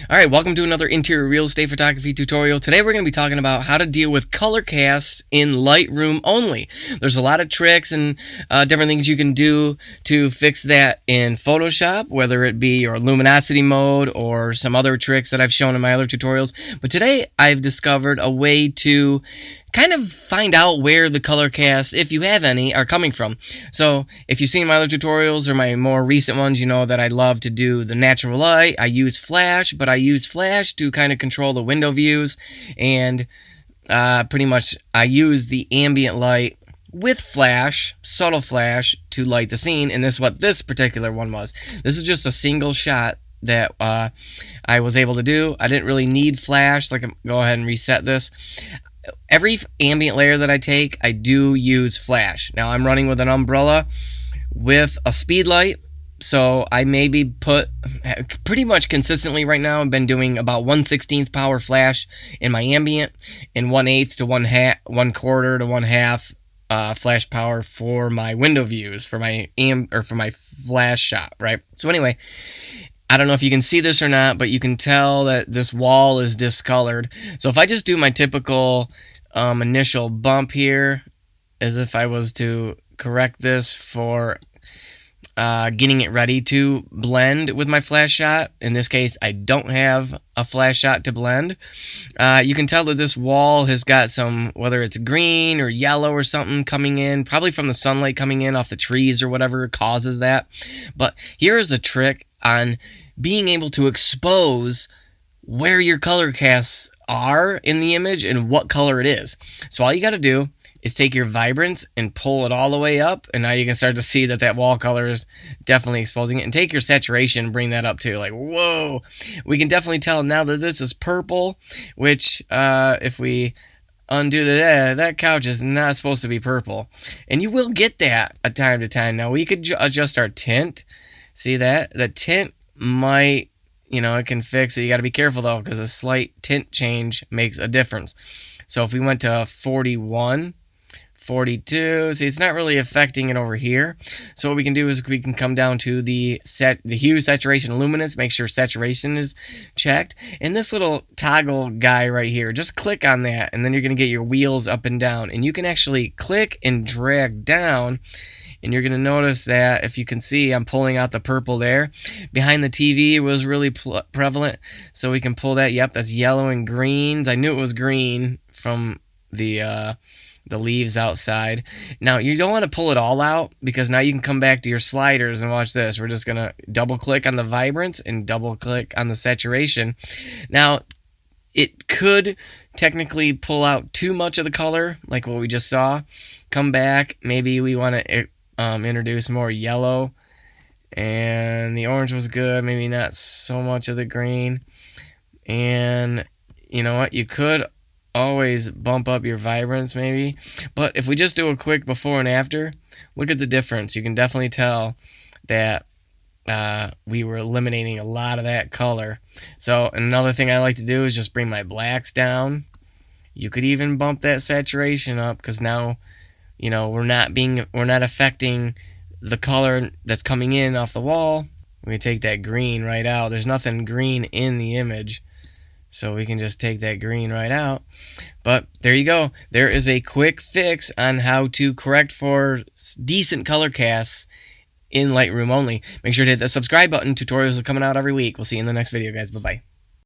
Alright, welcome to another interior real estate photography tutorial. Today we're going to be talking about how to deal with color casts in Lightroom only. There's a lot of tricks and different things you can do to fix that in Photoshop, whether it be your luminosity mode or some other tricks that I've shown in my other tutorials. But today I've discovered a way to kind of find out where the color casts, if you have any, are coming from. So if you've seen my other tutorials or my more recent ones, you know that I love to do the natural light. I use flash, but I use flash to kind of control the window views, and pretty much I use the ambient light with flash, subtle flash, to light the scene, and this is what this particular one was. This is just a single shot that I was able to do. I didn't really need flash. Go ahead and reset this. Every ambient layer that I take, I do use flash. Now I'm running with an umbrella with a speed light, so I maybe put pretty much consistently right now. I've been doing about 1/16 power flash in my ambient, and 1/8 to 1/4 to 1/2 flash power for my window views for my for my flash shot, right? So anyway, I don't know if you can see this or not, but you can tell that this wall is discolored. So if I just do my typical initial bump here, as if I was to correct this for getting it ready to blend with my flash shot. In this case, I don't have a flash shot to blend. You can tell that this wall has got some, whether it's green or yellow or something coming in, probably from the sunlight coming in off the trees or whatever causes that. But here is a trick on being able to expose where your color casts are in the image and what color it is. So all you got to do is take your vibrance and pull it all the way up, and now you can start to see that that wall color is definitely exposing it. And take your saturation and bring that up too. Like, whoa, we can definitely tell now that this is purple, which if we undo that couch is not supposed to be purple, and you will get that a time to time. Now we could adjust our tint. See that? The tint might, it can fix it. You got to be careful though, because a slight tint change makes a difference. So if we went to 41, 42, see, it's not really affecting it over here. So what we can do is we can come down to the hue, saturation, luminance, make sure saturation is checked. And this little toggle guy right here, just click on that, and then you're going to get your wheels up and down. And you can actually click and drag down, and you're going to notice that, if you can see, I'm pulling out the purple there. Behind the TV, it was really prevalent. So we can pull that. Yep, that's yellow and greens. I knew it was green from the leaves outside. Now, you don't want to pull it all out, because now you can come back to your sliders and watch this. We're just going to double-click on the vibrance and double-click on the saturation. Now, it could technically pull out too much of the color, like what we just saw. Come back. Maybe we want to introduce more yellow, and the orange was good, maybe not so much of the green. And you know what, you could always bump up your vibrance maybe, but if we just do a quick before and after, look at the difference. You can definitely tell that we were eliminating a lot of that color. So another thing I like to do is just bring my blacks down. You could even bump that saturation up, because now we're not affecting the color that's coming in off the wall. We can take that green right out. There's nothing green in the image, so we can just take that green right out. But there you go. There is a quick fix on how to correct for decent color casts in Lightroom only. Make sure to hit the subscribe button. Tutorials are coming out every week. We'll see you in the next video, guys. Bye-bye.